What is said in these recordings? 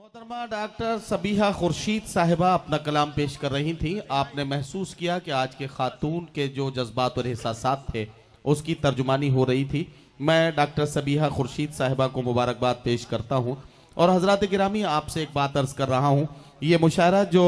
मोहतरमा डॉक्टर सबीहा खुर्शीद साहिबा अपना कलाम पेश कर रही थी। आपने महसूस किया कि आज के खातून के जो जज्बात और एहसासात थे उसकी तर्जुमानी हो रही थी। मैं डॉक्टर सबीहा खुर्शीद साहिबा को मुबारकबाद पेश करता हूँ और हजरात गिरामी आपसे एक बात अर्ज कर रहा हूँ। ये मुशायरा जो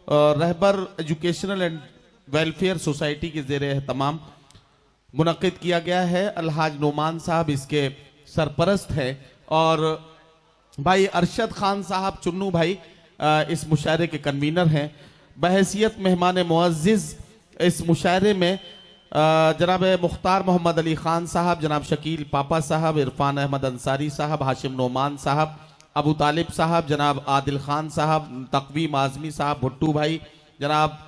रहबर एजुकेशनल एंड वेलफेयर सोसाइटी के ज़ेर एहतमाम मुनक़िद किया गया है। अलहाज नोमान साहब इसके सरपरस्त हैं और भाई अरशद खान साहब चुन्नू भाई इस मुशायरे के कन्वीनर हैं। बहैसियत मेहमान मुअज़्ज़िज़ इस मुशायरे में जनाब मुख्तार मोहम्मद अली ख़ान साहब, जनाब शकील पापा साहब, इरफान अहमद अंसारी साहब, हाशिम नोमान साहब, अबू तालिब साहब, जनाब आदिल ख़ान साहब, तकवीम आज़मी साहब, भुट्टू भाई, जनाब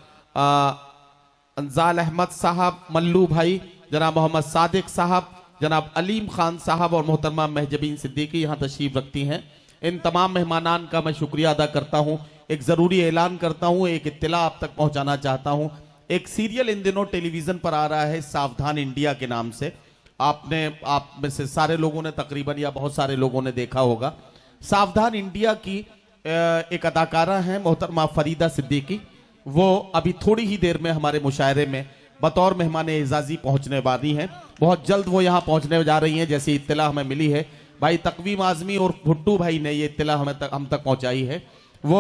अंजाल अहमद साहब, मल्लू भाई, जनाब मोहम्मद सादिक साहब, जनाब अलीम खान साहब और मोहतरमा महजबीन सिद्दीकी यहाँ तशरीफ़ रखती हैं। इन तमाम मेहमानान का मैं शुक्रिया अदा करता हूँ। एक ज़रूरी ऐलान करता हूँ, एक इत्तला आप तक पहुँचाना चाहता हूँ। एक सीरियल इन दिनों टेलीविज़न पर आ रहा है सावधान इंडिया के नाम से। आप में से सारे लोगों ने तकरीबन या बहुत सारे लोगों ने देखा होगा। सावधान इंडिया की एक अदाकारा हैं मोहतरमा फरीदा सिद्दीकी। वो अभी थोड़ी ही देर में हमारे मुशायरे में बतौर मेहमान एजाजी पहुंचने वाली हैं। बहुत जल्द वो यहाँ पहुंचने जा रही हैं जैसी इत्तला हमें मिली है। भाई तकवीम आज़मी और भुट्टू भाई ने ये इत्तला हम तक पहुंचाई है। वो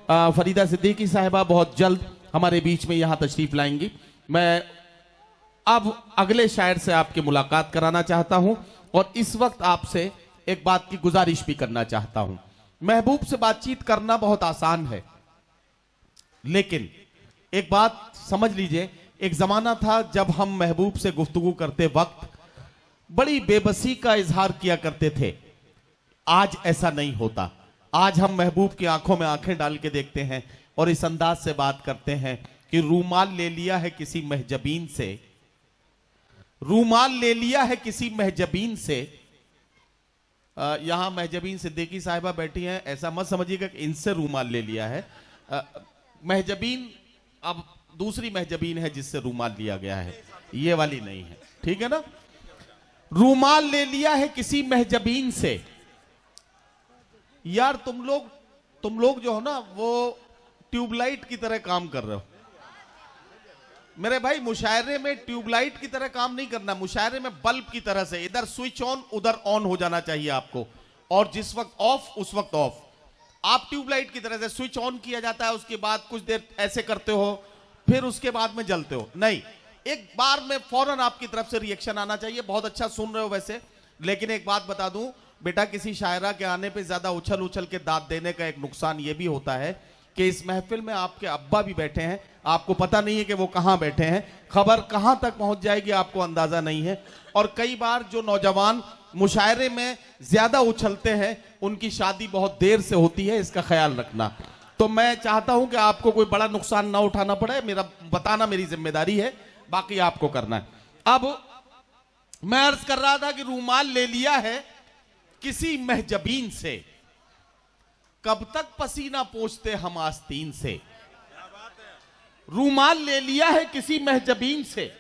फरीदा सिद्दीकी साहिबा बहुत जल्द हमारे बीच में यहाँ तशरीफ लाएंगी। मैं अब अगले शायर से आपकी मुलाकात कराना चाहता हूँ और इस वक्त आपसे एक बात की गुजारिश भी करना चाहता हूँ। महबूब से बातचीत करना बहुत आसान है, लेकिन एक बात समझ लीजिए, एक जमाना था जब हम महबूब से गुफ्तगू करते वक्त बड़ी बेबसी का इजहार किया करते थे। आज ऐसा नहीं होता। आज हम महबूब की आंखों में आंखें डाल के देखते हैं और इस अंदाज से बात करते हैं कि रूमाल ले लिया है किसी महजबीन से, रूमाल ले लिया है किसी महजबीन से। यहां महजबीन सिद्दीकी साहिबा बैठी हैं, ऐसा मत समझिएगा कि इनसे रूमाल ले लिया है। महजबीन अब दूसरी महजबीन है जिससे रूमाल लिया गया है, ये वाली नहीं है, ठीक है ना। रूमाल ले लिया है किसी महजबीन से। यार तुम लोग जो हो ना वो ट्यूबलाइट की तरह काम कर रहे हो। मेरे भाई मुशायरे में ट्यूबलाइट की तरह काम नहीं करना, मुशायरे में बल्ब की तरह से इधर स्विच ऑन उधर ऑन हो जाना चाहिए आपको, और जिस वक्त ऑफ उस वक्त ऑफ। आप ट्यूबलाइट की तरह से स्विच ऑन किया जाता है, उसके बाद कुछ देर ऐसे करते हो, फिर उसके बाद में जलते हो। नहीं, एक बार में फौरन आपकी तरफ से रिएक्शन आना चाहिए। बहुत अच्छा सुन रहे हो वैसे, लेकिन एक बात बता दूं बेटा, किसी शायरा के आने पे ज्यादा उछल उछल के दाद देने का एक नुकसान ये भी होता है कि इस महफिल में आपके अब्बा भी बैठे हैं, आपको पता नहीं है कि वो कहां बैठे हैं, खबर कहां तक पहुंच जाएगी आपको अंदाजा नहीं है। और कई बार जो नौजवान मुशायरे में ज्यादा उछलते हैं उनकी शादी बहुत देर से होती है, इसका ख्याल रखना। तो मैं चाहता हूं कि आपको कोई बड़ा नुकसान ना उठाना पड़े, मेरा बताना मेरी जिम्मेदारी है, बाकी आपको करना है। अब मैं अर्ज कर रहा था कि रूमाल ले लिया है किसी महजबीन से, कब तक पसीना पोंछते हम आस्तीन से। रूमाल ले लिया है किसी महजबीन से,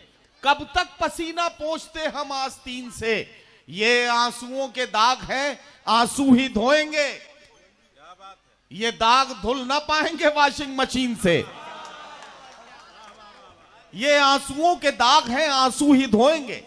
कब तक पसीना पोंछते हम आस्तीन से। ये आंसुओं के दाग हैं, आंसू ही धोएंगे, ये दाग धुल ना पाएंगे वॉशिंग मशीन से। ये आंसुओं के दाग हैं, आंसू ही धोएंगे,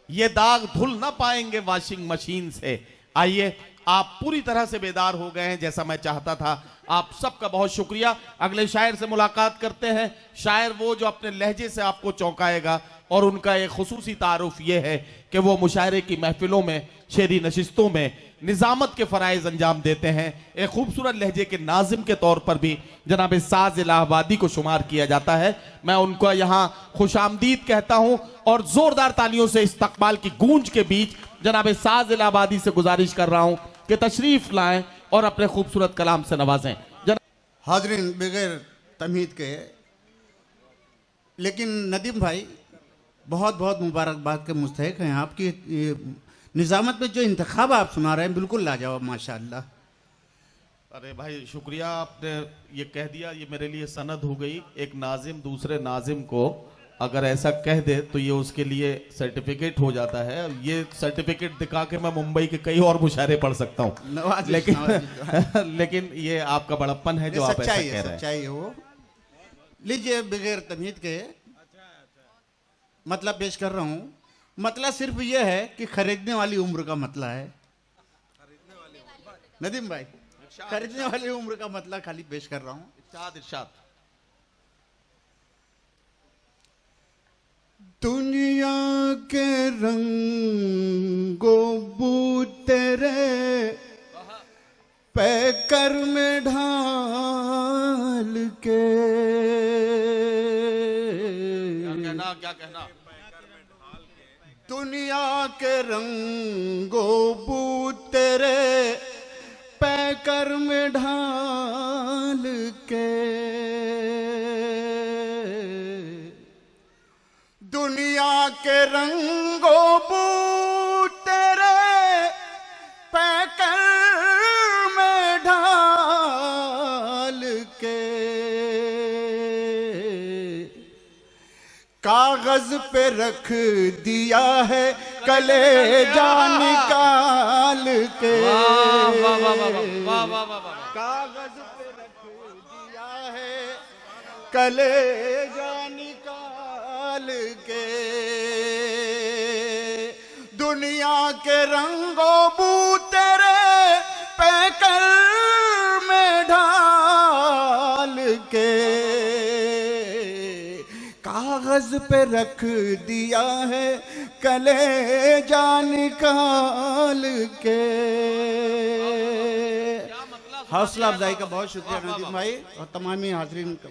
ये दाग धुल ना पाएंगे वॉशिंग मशीन से। आइए, आप पूरी तरह से बेदार हो गए हैं जैसा मैं चाहता था। आप सबका बहुत शुक्रिया। अगले शायर से मुलाकात करते हैं। शायर वो जो अपने लहजे से आपको चौंकाएगा, और उनका एक खुसूसी तारुफ ये है कि वो मुशायरे की महफिलों में, शेरी नशिस्तों में निजामत के फराइज अंजाम देते हैं। एक खूबसूरत लहजे के नाजिम के तौर पर भी जनाब साज इलाहाबादी को शुमार किया जाता है। मैं उनको यहाँ खुशामदीद कहता हूँ और जोरदार तालियों से इस्तकबाल की गूंज के बीच जनाब साज इलाहाबादी से गुजारिश कर रहा हूँ कि तशरीफ लाएं और अपने खूबसूरत कलाम से नवाजें। हाजरीन, बगैर तमहीद के, लेकिन नदीम भाई बहुत बहुत मुबारकबाद के मुस्तहिक हैं। आपकी निज़ामत में जो इंतखाब आप सुना रहे हैं बिल्कुल लाजवाब, माशाअल्लाह। अरे भाई शुक्रिया, आपने ये कह दिया, ये मेरे लिए सनद हो गई। एक नाजिम दूसरे नाजिम को अगर ऐसा कह दे तो ये उसके लिए सर्टिफिकेट हो जाता है। ये सर्टिफिकेट दिखा के मैं मुंबई के कई और मुशायरे पढ़ सकता हूँ, लेकिन लेकिन ये आपका बड़प्पन है जो आप ऐसा कह रहे हैं। सच्चाई है वो। लीजिए, बगैर तमीज के मतलब पेश कर रहा हूँ। मतलब सिर्फ ये है कि खरीदने वाली उम्र का मतलब है नदीम भाई, खरीदने वाली उम्र का मतलब खाली पेश कर रहा हूँ। इरशाद इरशाद। दुनिया के रंगो बू तेरे पैकर में ढाल के, क्या कहना? दुनिया के रंगो बू तेरे पैकर में ढाल के, दुनिया के रंगो बू तेरे पैकर में ढाल के, कागज पे रख दिया है कलेजा निकाल के, कागज पे रख दिया है कलेजा निकाल के, दुनिया के रंगों बू तेरे पैकर में ढाल के, कागज पे रख दिया है कलेजा निकाल के। हौसला अफजाई का बहुत शुक्रिया नदीम भाई और तमामी हाजरीन का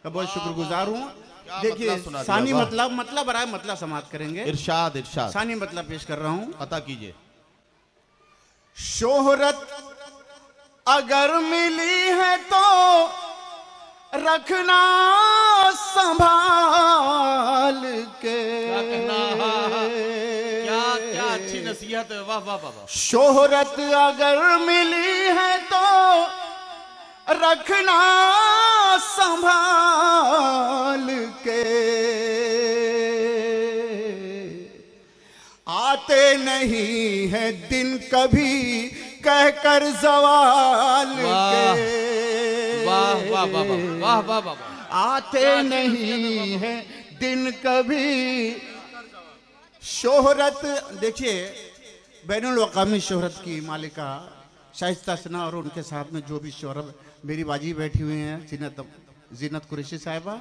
बहुत शुक्रगुजार हूँ। देखिए सानी मतलब बराए मतलब समाप्त करेंगे। इरशाद इरशाद। सानी मतलब पेश कर रहा हूँ, अता कीजिए। शोहरत अगर मिली है तो रखना संभाल के, क्या कहना? क्या क्या अच्छी नसीहत है, वाह वाह वाह। शोहरत अगर मिली है तो रखना संभाल के, आते नहीं है दिन कभी कहकर जवाल के, वाह वाह वाह वाह वाह वाह। आते नहीं है दिन कभी। शोहरत देखिए, बैनुल अक़वामी शोहरत की मालिका शाइस्ता सना और उनके साथ में जो भी शोहरत मेरी बाजी बैठी हुई हैं, जीनत कुरैशी साहिबा,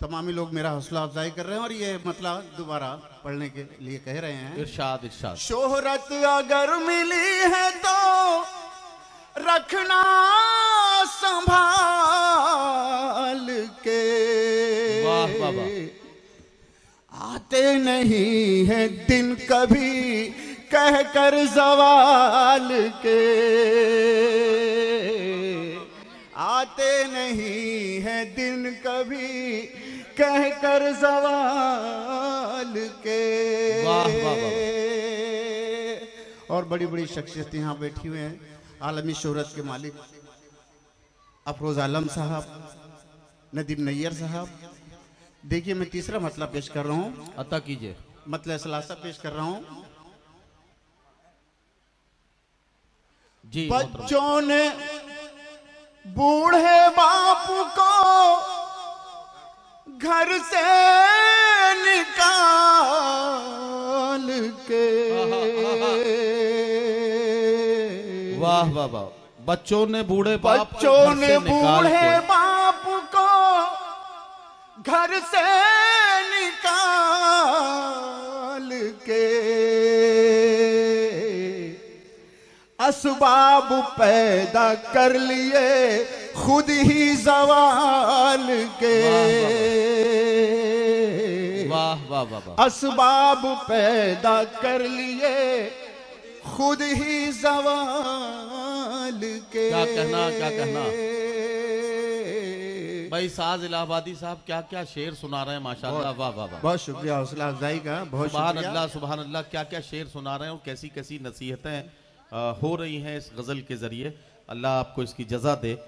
तमामी लोग मेरा हौसला अफजाई कर रहे हैं और ये मतलब दोबारा पढ़ने के लिए कह रहे हैं। इरशाद इरशाद। शोहरत अगर मिली है तो रखना संभाल के, वाह वाह वाह। आते नहीं है दिन कभी कहकर जवाल के, आते नहीं है दिन कभी कहकर जवाल के। वाह वाह वाह। और बड़ी बड़ी शख्सियत यहाँ बैठी हुए हैं। आलमी शोहरत के मालिक अफरोज आलम साहब, नदीम नैयर साहब। देखिए मैं तीसरा मतलब पेश कर रहा हूँ, अता कीजिए। मतलब सलासा पेश कर रहा हूँ। जी। बच्चों ने बूढ़े बाप को घर से निकाल के, वाह वाह वाह। बच्चों ने बूढ़े बाप को घर से निकाल के, असबाब पैदा कर लिए खुद ही जवाल के, वाह वाह वाह। असबाब पैदा कर लिए खुद ही जवाल के। क्या कहना, क्या कहना भाई साज इलाहाबादी साहब, क्या क्या शेर सुना रहे हैं माशाल्लाह, वाह वाह वाह। बहुत शुक्रिया हौसला अफजाई का, बहुत सुभान अल्लाह सुभान अल्लाह। क्या क्या शेर सुना रहे हैं और कैसी कैसी नसीहतें हो रही हैं इस गजल के जरिए। अल्लाह आपको इसकी जजा दे।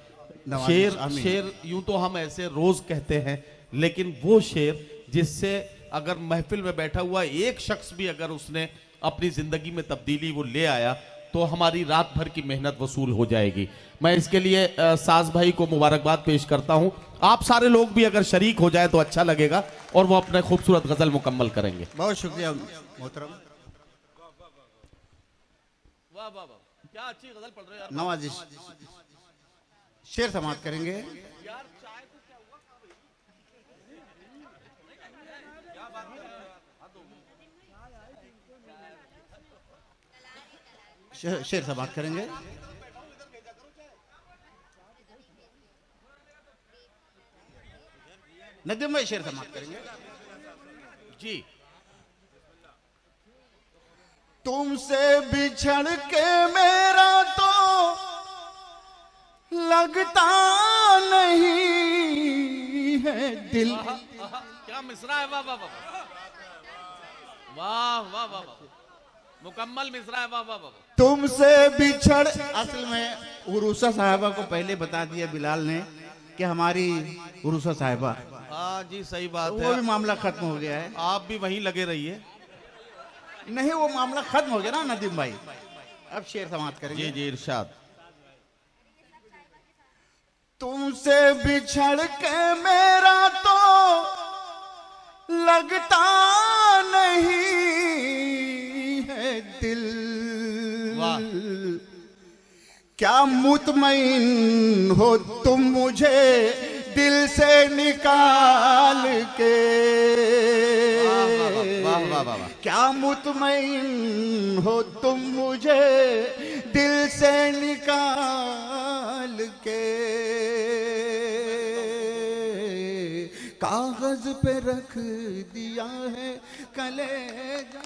शेर यूं तो हम ऐसे रोज कहते हैं, लेकिन वो शेर जिससे अगर महफिल में बैठा हुआ एक शख्स भी अगर उसने अपनी जिंदगी में तब्दीली वो ले आया तो हमारी रात भर की मेहनत वसूल हो जाएगी। मैं इसके लिए साज भाई को मुबारकबाद पेश करता हूं। आप सारे लोग भी अगर शरीक हो जाए तो अच्छा लगेगा और वो अपने खूबसूरत गजल मुकम्मल करेंगे। बहुत शुक्रिया मोहतरम। वाह वाह वाह, क्या अच्छी गजल पढ़ रहे हैं यार। नवाजिश शेर समाप्त करेंगे। शेर समाप्त करेंगे। नदीम भाई शेर समाप्त करेंगे जी। तुमसे बिछड़ के मेरा तो लगता नहीं है दिल। क्या मिसरा है, वाह वाह वाह वाह वाह वाह वाह, मुकम्मल मिसरा है, वाह वाह वाह। तुमसे बिछड़, असल में उरूसा साहिबा को पहले बता दिया बिलाल ने कि हमारी उरूसा साहिबा। हाँ जी, सही बात वो है। भी मामला खत्म हो गया है। आप भी वहीं लगे रहिए। नहीं, वो मामला खत्म हो गया ना नदीम भाई। अब शेर समाप्त करेंगे। जी जी, इरशाद। तुमसे बिछड़ के मेरा तो लगता नहीं है दिल। वाह। क्या मुतमईन हो तुम मुझे दिल से निकाल के। वाह वाह वाह वाह। क्या मुतमईन हो तुम मुझे दिल से निकाल के। कागज पे रख दिया है कलेजा।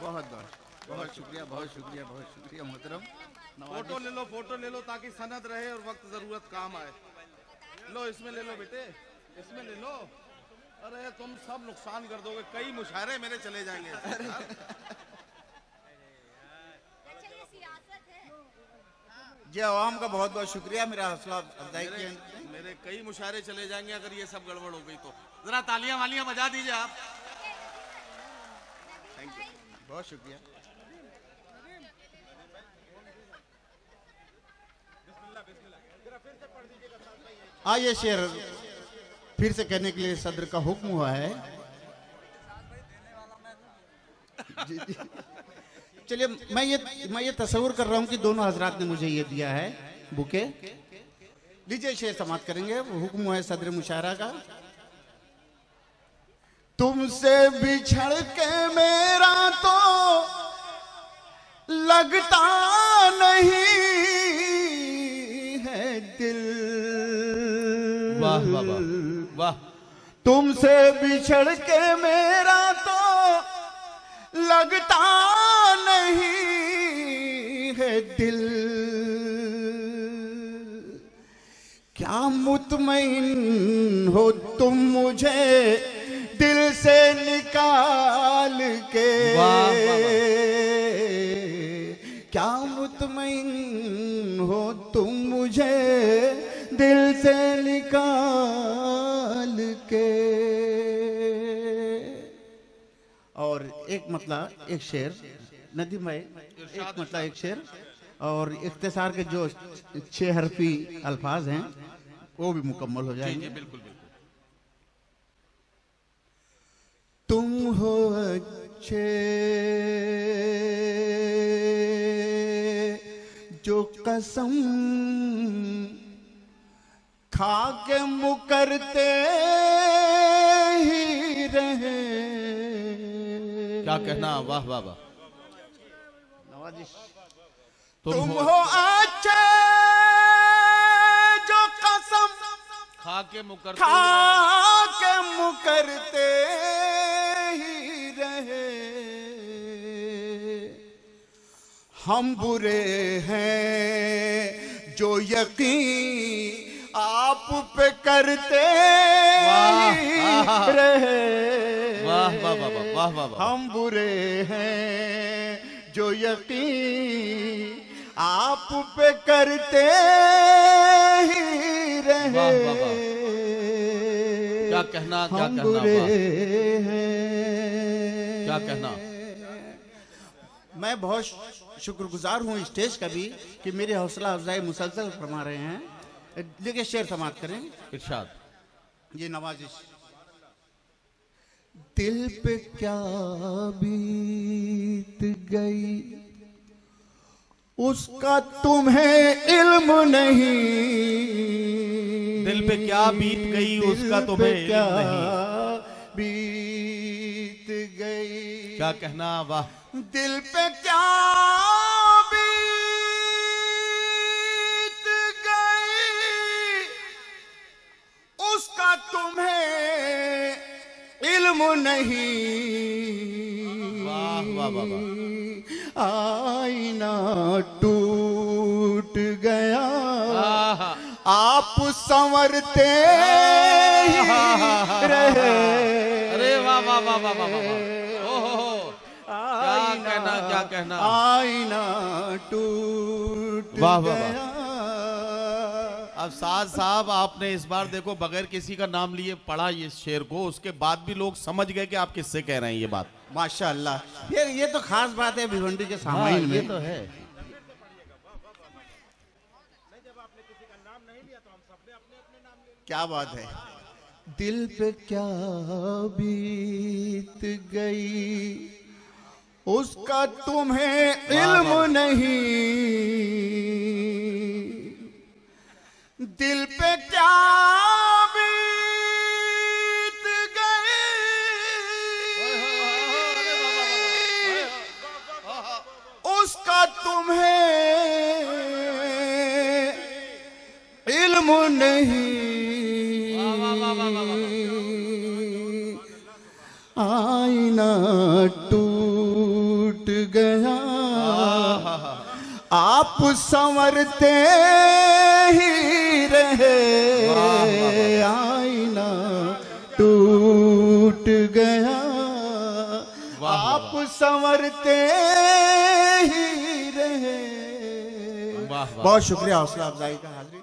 बहुत बहुत शुक्रिया, बहुत शुक्रिया, बहुत शुक्रिया मोहतरम। फोटो ले लो ताकि सनद रहे और वक्त जरूरत काम आए। लो, इसमें ले लो बेटे, इसमें ले लो। अरे तुम सब नुकसान कर दोगे, कई मुशायरे मेरे चले जाएंगे। जी, आवाम का बहुत बहुत शुक्रिया मेरा हौसला अफजाई किया। मेरे कई मुशायरे चले जाएंगे अगर ये सब गड़बड़ हो गई तो। जरा तालियां वालियां बजा दीजिए आप। थैंक यू, बहुत शुक्रिया। ये शेर फिर से कहने के लिए सदर का हुक्म हुआ है। जी, जी। चलिए, मैं ये तस्वीर कर रहा हूं कि दोनों हजरात ने मुझे ये दिया है बुके। लीजिए, शेर समाप्त करेंगे। हुक्म हुआ है सदर मुशायरा का। तुमसे बिछड़ के मेरा तो लगता नहीं है दिल। वाह वाह वाह वाह। तुमसे बिछड़ के मेरा तो लगता नहीं है दिल। क्या मुतमईन हो तुम मुझे दिल से निकाल के। वाह वाह वाह। क्या मुतमईन हो तुम मुझे दिल से निकाल के। और एक मतलब एक शेर नदीम भाई, एक मतलब एक शेर और इख्तिसार के जो 6 हरफी अल्फाज हैं वो भी मुकम्मल हो जाएंगे। बिल्कुल बिल्कुल। तुम हो अच्छे जो कसम खा के मुकरते ही रहे। क्या कहना, वाह वाह वाह। नवाजिश। तुम तुम हो हो अच्छे जो कसम खा के मुकरते खा के मुकरते ही रहे। हम बुरे हैं जो यकीन आप पे करते ही रहे। वाह वाह वाह वाह वाह वाह। हम बुरे हैं जो यकीन आप पे करते ही रहे। वाह वाह वाह। कहना, क्या हम कहना, बुरे वाह। हैं। क्या कहना। मैं बहुत शुक्रगुजार हूँ स्टेज का भी कि मेरी हौसला अफजाई मुसलसल फरमा रहे हैं। लेकिन शेर समाप्त करें। इरशाद। ये नवाजिश। दिल पे क्या बीत गई उसका तुम्हें इल्म नहीं। दिल पे क्या बीत गई उसका दिल तुम्हें पे क्या इल्म नहीं। बीत गई। क्या कहना, वाह। दिल पे क्या बीत गई उसका तुम्हें इल्म नहीं। वाह वाह वाह वाह। आईना टूट गया आहा। आप संवरते ही रहे। अरे वाह वाह वाह वाह वाह वाह। ओहो, क्या कहना, क्या कहना। आईना टूट वाह वाह वाह। गया। अब साज साहब आपने इस बार देखो बगैर किसी का नाम लिए पढ़ा ये शेर को, उसके बाद भी लोग समझ गए कि आप किससे कह रहे हैं ये बात। माशाअल्लाह, ये तो खास बात है भिवंडी के सामाइन में। ये तो है। क्या बात है। दिल पे क्या बीत गई उसका तुम्हें इल्म नहीं। दिल पे क्या बीत गई उसका तुम्हें इल्म नहीं। आईना टूट गया आप संवरते ही रहे। आईना टूट गया आप संवरते ही रहे। बहुत शुक्रिया हौसला अफजाई का। हाजिर।